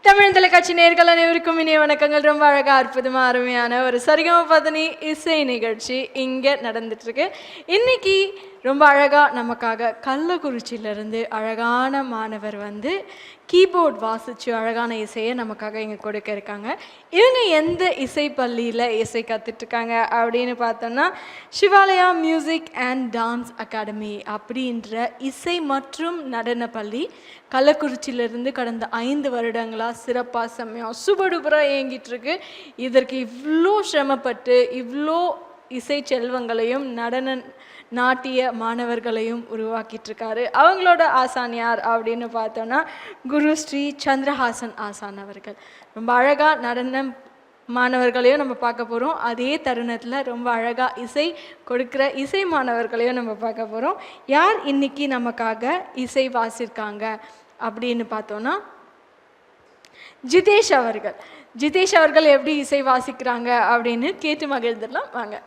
தமிழ் தொலைக்காட்சி நேயர்கள் அனைவருக்கும் இனிய வணக்கங்கள். ரொம்ப அழகாக அற்புதமாக அருமையான ஒரு சரிகமபதனி இசை நிகழ்ச்சி இங்கே நடந்துட்டுருக்கு. இன்றைக்கி ரொம்ப அழகாக நமக்காக கள்ளக்குறிச்சியிலேருந்து அழகான மாணவர் கீபோர்ட் வாசித்து அழகான இசையை நமக்காக இங்கே கொடுக்க இருக்காங்க. இவங்க எந்த இசை பள்ளியில் இசை கற்றுட்ருக்காங்க அப்படின்னு பார்த்தோம்னா, Shivalaya music and dance academy அப்படின்ற இசை மற்றும் நடன பள்ளி கள்ளக்குறிச்சியிலேருந்து கடந்த 5 வருடங்களாக சிறப்பாக செம்மையாக சுபடுபராக இயங்கிட்டுருக்கு. இதற்கு இவ்வளோ சிரமப்பட்டு இவ்வளோ இசை செல்வங்களையும் நடன நாட்டிய மாணவர்களையும் உருவாக்கிட்டுருக்காரு. அவங்களோட ஆசான் யார் அப்படின்னு பார்த்தோன்னா, குரு ஸ்ரீ சந்திரஹாசன் ஆசான் அவர்கள். ரொம்ப அழகாக நடனம் மாணவர்களையும் நம்ம பார்க்க போகிறோம். அதே தருணத்தில் ரொம்ப அழகாக இசை கொடுக்குற இசை மாணவர்களையும் நம்ம பார்க்க போகிறோம். யார் இன்னைக்கு நமக்காக இசை வாசிருக்காங்க அப்படின்னு பார்த்தோன்னா, ஜிதேஷ் அவர்கள். ஜிதேஷ் அவர்கள் எப்படி இசை வாசிக்கிறாங்க அப்படின்னு கேட்டு மகிழ்ந்துடலாம் வாங்க.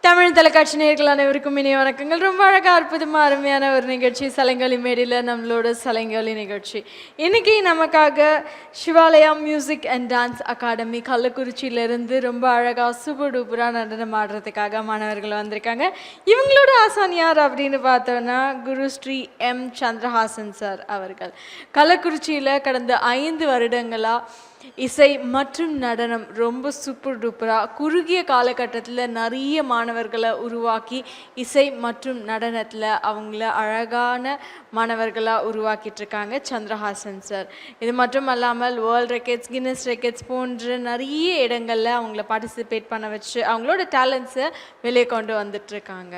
தமிழ் தொலைக்காட்சி நேயர்கள் அனைவருக்கும் இனிய வணக்கங்கள். ரொம்ப அழகாக அற்புதமாக அருமையான ஒரு நிகழ்ச்சி சலங்கொலி மேடையில் நம்மளோட சலங்கொலி நிகழ்ச்சி. இன்றைக்கி நமக்காக Shivalaya music and dance academy கள்ளக்குறிச்சியிலேருந்து ரொம்ப அழகாக சூப்பர் டூப்பராக நடனம் ஆடுறதுக்காக மாணவர்கள் வந்திருக்காங்க. இவங்களோட ஆசான் யார் அப்படின்னு பார்த்தோன்னா, குரு ஸ்ரீ எம் சந்திரஹாசன் சார் அவர்கள். கள்ளக்குறிச்சியில் கடந்த 5 வருடங்களாக இசை மற்றும் நடனம் ரொம்ப சூப்பர் டூப்பராக குறுகிய காலகட்டத்தில் நிறைய மாணவர்களை உருவாக்கி இசை மற்றும் நடனத்தில் அவங்கள அழகான மாணவர்களாக உருவாக்கிட்டு இருக்காங்க சந்திரஹாசன் சார். இது மட்டும் அல்லாமல் வேர்ல்ட் ரெக்கார்ட்ஸ், கின்னஸ் ரெக்கார்ட்ஸ் போன்ற நிறைய இடங்களில் அவங்கள பார்ட்டிசிபேட் பண்ண வச்சு அவங்களோட டேலண்ட்ஸை வெளியே கொண்டு வந்துட்டுருக்காங்க.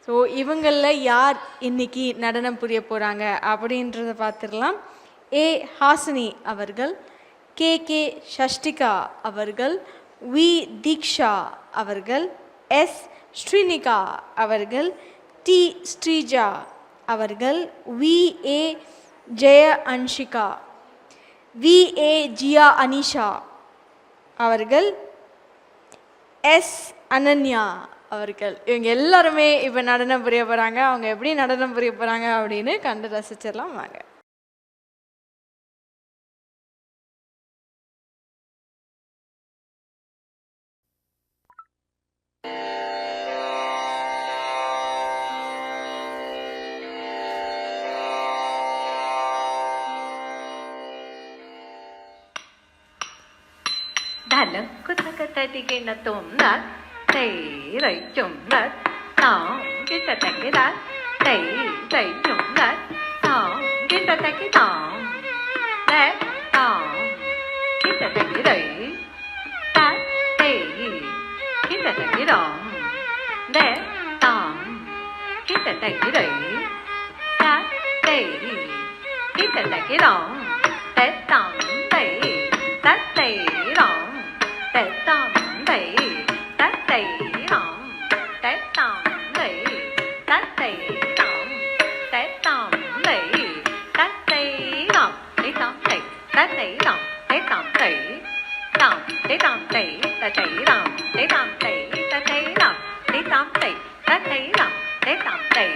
ஸோ இவங்களில் யார் இன்னைக்கு நடனம் புரிய போகிறாங்க அப்படின்றத பார்த்துடலாம். ஏ ஹாசினி அவர்கள், கே ஷஷ்டிகா அவர்கள், வி தீக்ஷா அவர்கள், எஸ் ஸ்ரீனிகா அவர்கள், டி ஸ்ரீஜா அவர்கள், வி ஏ ஜெய அன்ஷிகா, வி ஏ ஜியா அனிஷா அவர்கள், எஸ் அனன்யா அவர்கள். இவங்க எல்லாருமே இப்போ நடனம் புரிய போகிறாங்க. அவங்க எப்படி நடனம் புரிய போகிறாங்க அப்படின்னு கண்டு ரசிச்சிடலாம் வாங்க. Dalam kutaka tadi kena tumnat, tei rei tumnat, tong kita taki dat, tei rei tumnat, tong kita taki tong, let tong kita taki rei, dat tei kita taki tong, let tong kita taki rei, dat tei kita taki tong, let tong tei, dat tei tong. Tết tòng tỷ tết tỷ hồng, Tết tòng tỷ tết tỷ hồng, Tết tòng tỷ tết tỷ hồng, Tết tòng tỷ tết tỷ hồng, Tết tòng tỷ tòng Tết tòng tỷ tết tỷ hồng, Tết tòng tỷ tết tỷ hồng, Tết tòng tỷ tết tỷ hồng, Tết tòng tỷ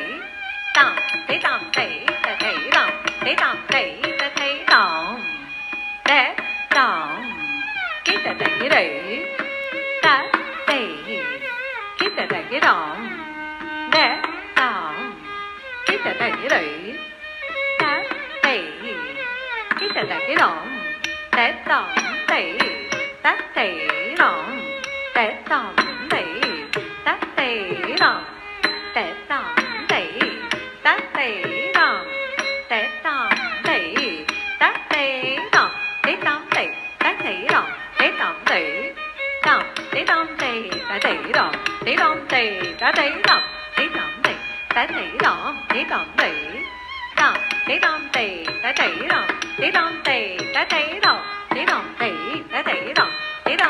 tòng Tết tòng tỷ tết tỷ hồng, Tết tòng tỷ tết tỷ hồng, Tết tòng kita taki rei, ta tei kita taki rong, de tong kita taki rei, ta tei kita taki rong, de tong tei ta tei rong, de tong tei ta tei rong, de tong tei ta tei rong, de tong tei ta tei rong, de tong tei ta tei rong. Tết tòng tỷ tòng Tết tòng tỷ ta tỷ đồng Tết tòng tỷ ta tỷ đồng Tết tòng tỷ ta tỷ đồng Tết tòng tỷ tòng Tết tòng tỷ ta tỷ đồng Tết tòng tỷ ta tỷ đồng Tết tòng tỷ ta tỷ đồng Tết tòng tỷ tòng Tết tòng tỷ ta tỷ đồng Tết tòng tỷ ta tỷ đồng Tết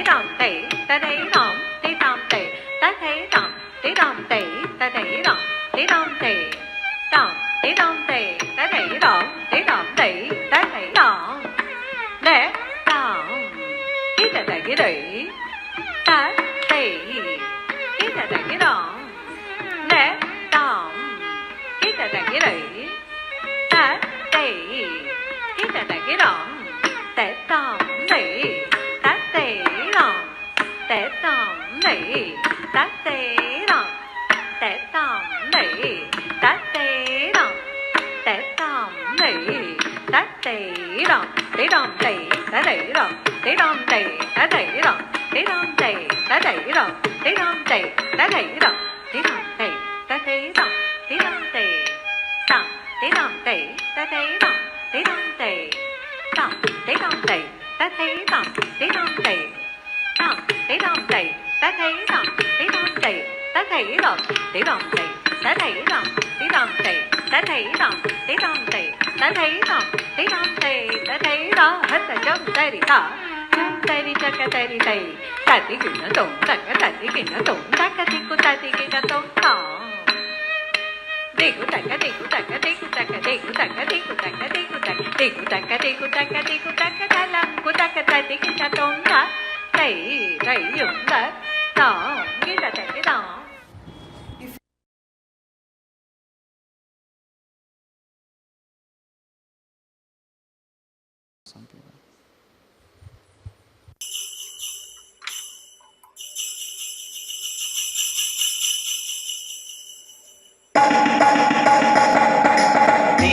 tòng tỷ ta tỷ đồng Tết tòng tỷ tòng Tết tòng tỷ ta tỷ đồng Tết tòng tỷ ta tỷ đồng Để tòng kita taki rei, ta tei kita taki rong, để tòng kita taki rei, ta tei kita taki rong, để tòng tei ta tei rong, để tòng tei ta tei rong, để tòng tei ta tei rong, để tòng tei ta tei rong. Tết đom tẩy đã tẩy rồi, Tết đom tẩy đã tẩy rồi, Tết đom tẩy đã tẩy rồi, Tết đom tẩy đã tẩy rồi, Tết đom tẩy đã tẩy rồi, Tết đom tẩy tòng Tết đom tẩy đã tẩy rồi, Tết đom tẩy tòng Tết đom tẩy đã tẩy rồi, Tết đom tẩy tòng Tết đom tẩy đã tẩy rồi, Tết đom tẩy đã tẩy rồi, Tết đom tẩy đã tẩy rồi, Tết đom tẩy đã tẩy rồi, Tết đom tẩy đã thấy rồi, Tết đom tẩy đã thấy đó, hết là chấm tay đi thở, chấm tay đi cho cái tay đi tẩy, tay tí kì nó tụng, tay cái tay tí kì nó tụng, tay cái tí của tay tí kì nó tụng thọ, đi của tay cái tí của tay cái tí của tay cái tí của tay cái tí của tay cái tí của tay tí của tay cái tí của tay cái tí của tay cái tay lăng của tay cái tay tí kì nó tụng thọ, tẩy tẩy dụng đấy, thọ, cái là tẩy cái thọ. Đi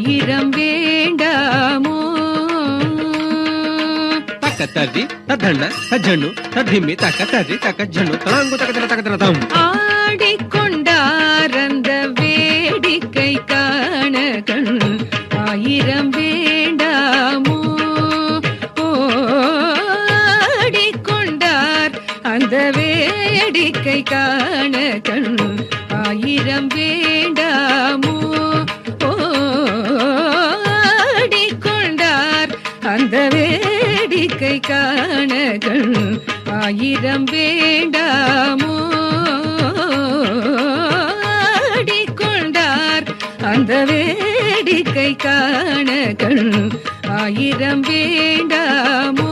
ஆயிரம் வேண்டாமோ தக்கத்தரி தத்தண்ண தஜ்ஜண்ணு தத்திம்மி தக்கத்தரி தக்கஜ்ஜண்ணு தலாங்கு தக்கத்தர தக்கத்தர தம் ஆடிக்கொண்டார் அந்த வேடிக்கை காண கண் ஆயிரம் வேண்டாமோ ஆடிக்கொண்டார் அந்த வேடிக்கை காண கண் ஆயிரம் வேண்டாமோ ஆடிக்கொண்டார் அந்த வேடிக்கை காண கண் ஆயிரம் வேண்டாமோ ஆடிக்கொண்டார் அந்த வேடிக்கை காண கண் ஆயிரம் வேண்டாமோ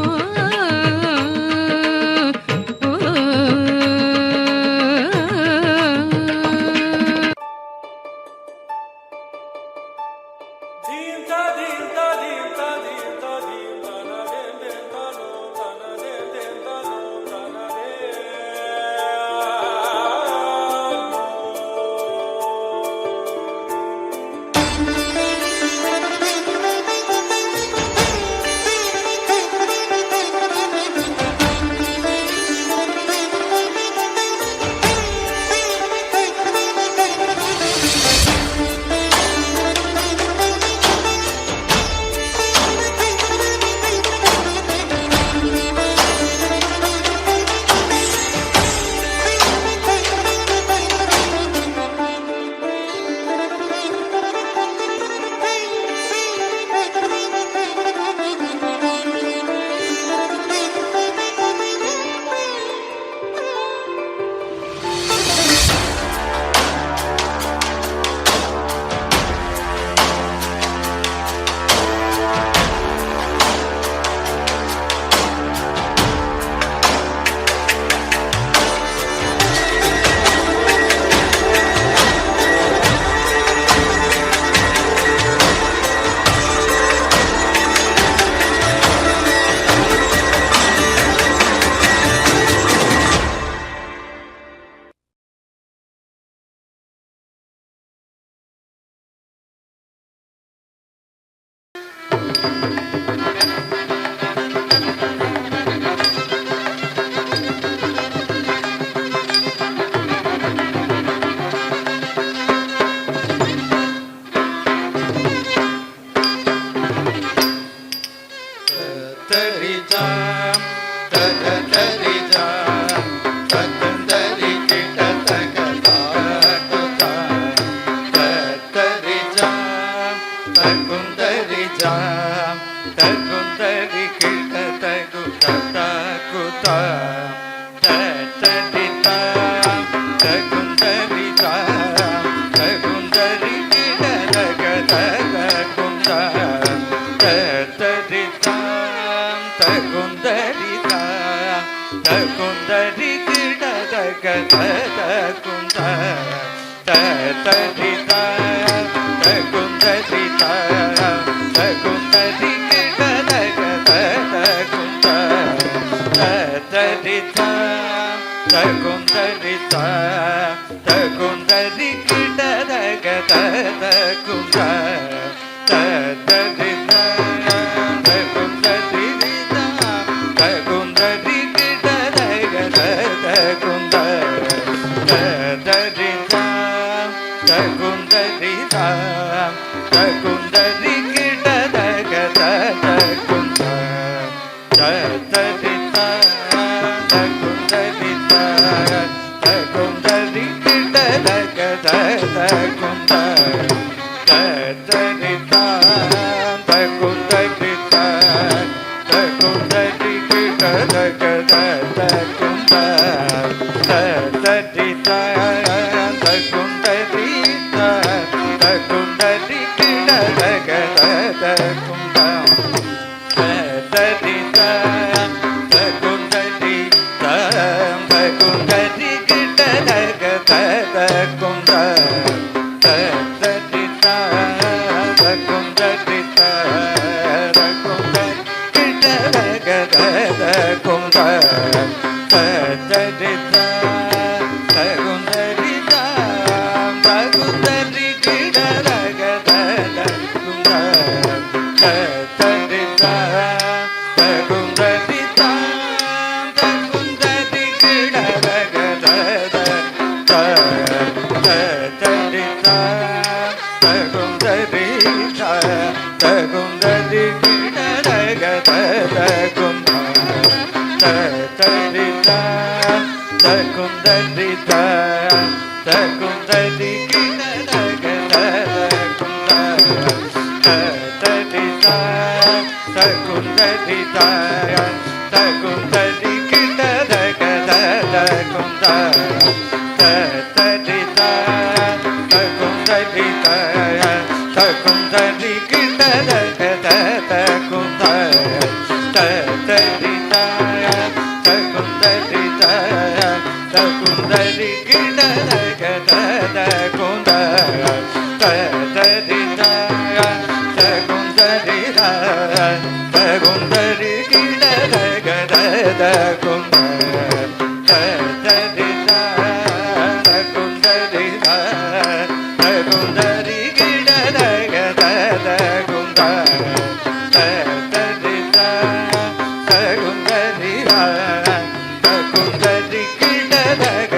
Kunda தகுந்தரி கிடதக தகுந்த தரிதா தகுந்தரி தகுந்தரி கிடதக தகுந்த தரிதா தகுந்தரி தகுந்தரி கிடதக தகுந்த தரிதா தகுந்தரி தகுந்தரி கிடதக தகுந்த தரிதா தகுந்தரி தகுந்தரி கிடதக தகுந்த தரிதா தகுந்தரி தகுந்தரி கிடதக தகுந்த தரிதா தகுந்தரி தகுந்தரி கிடதக தகுந்த தரிதா தகுந்தரி தகுந்தரி கிடதக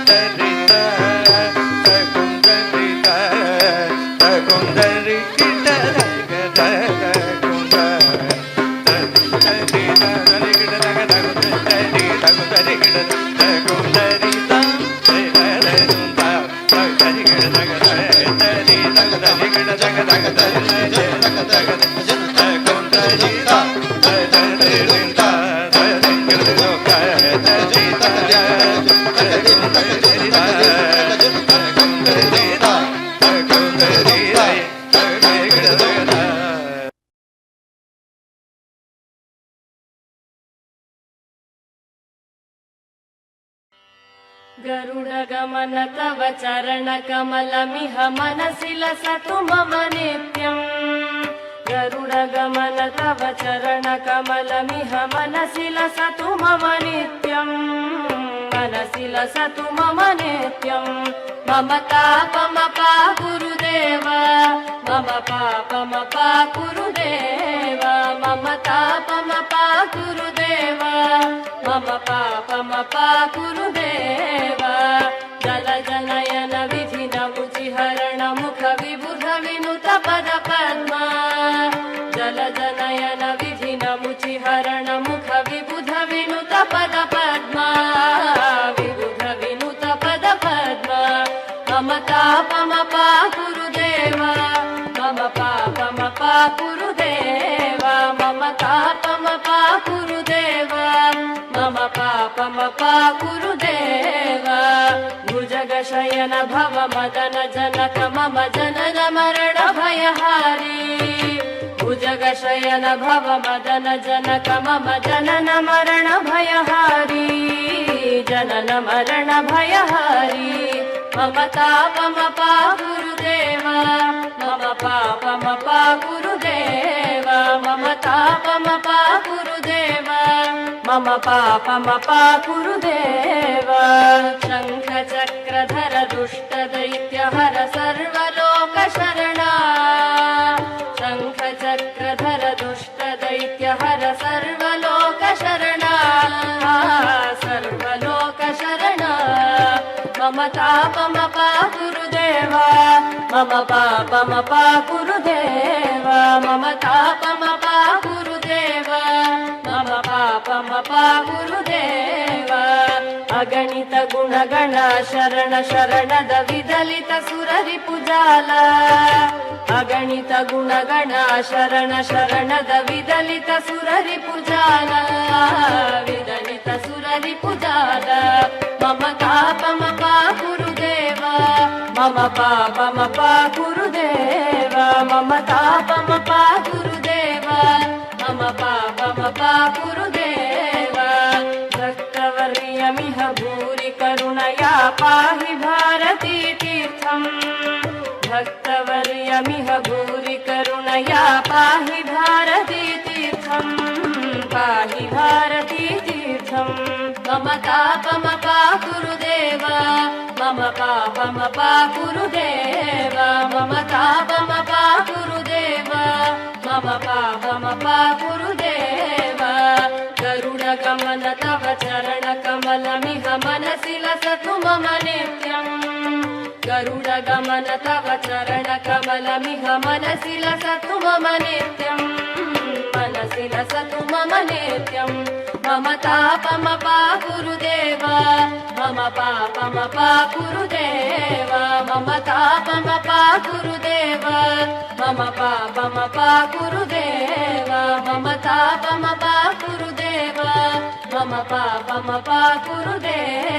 தரிதா தகுந்தரி தகுந்தரி கிடதக தகுந்த தகுந்தரி தகுந்தரி गरुडगमन तव चरणकमलमिह मनसि लसतु मम नित्यम् गरुडगमन तव चरणकमलमिह मनसि लसतु मम नित्यम् मनसि लसतु मम नित्यम् मम तापमपा गुरुदेव मम पापमपा गुरुदेव मम तापमपा गुरुदेव मम पापमपा गुरुदेव जल जनयन विधिन मुचिहरण मुख विबुध विनुत पद पद्मा जल जनयन विधिन मुचिहरण मुख विबुध विनुत पद पद्मा विबुध विनुत पद पद्मा मम तापमपा गुरुदेव मम पापमपा गुरुदेव मम तापमपा गुरुदेव मम पापमपा गुरुदेव भुजगशयन भव मदन जनक मम जनन मरण भयहारी भुजगशयन भव मदन जनक मम जनन मरण भयहारी जनन मरण भयहारी मम तापमपा गुरुदेव मम पापमपा गुरुदेव मम तापमपा गुरुदेव मम पापमपा गुरुदेव शङ्ख चक्रधर दुष्ट दैत्यहर सर्वलोक शरणा शङ्ख चक्रधर दुष्ट दैत्यहर सर्वलोक शरणा सर्वलोक शरणा मम तापमपा गुरुदेव मम पापमपा गुरुदेव मम तापमपा गुरुदेव मम पापमपा गुरुदेव अगणित गुणगण शरण शरणद विदलित सुररिपुजाल अगणित गुणगण शरण शरणद विदलित सुररिपुजाल विदलित सुररिपुजाल मम तापमपा गुरुदेव मम पापमपा गुरुदेव मम तापमपा गुरुदेव मम पापमपा गुरुदेव भक्तवर्यमिह भूरि करुणया पाहि भारती तीर्थम् भक्तवर्यमिह भूरि करुणया पाहि भारती तीर्थम् पाहि भारती तीर्थम् मम तापमपा गुरुदेव मम पापमपा गुरुदेव मम तापमपा गुरुदेव मम पापमपा गुरुदेव गरुडगमन गमन तव चरण कमलमिह मनसि लसतु मम नित्यम् गरुड गमन तव चरण कमलमिह मनसि लसतु मम नित्यम् मनसि लसतु मम नित्यम् मम तापमपा गुरुदेव मम पापमपा गुरुदेव मम तापमपा गुरुदेव मम पापमपा गुरुदेव मम तापमपा गुरुदेव मम पापमपा गुरुदेव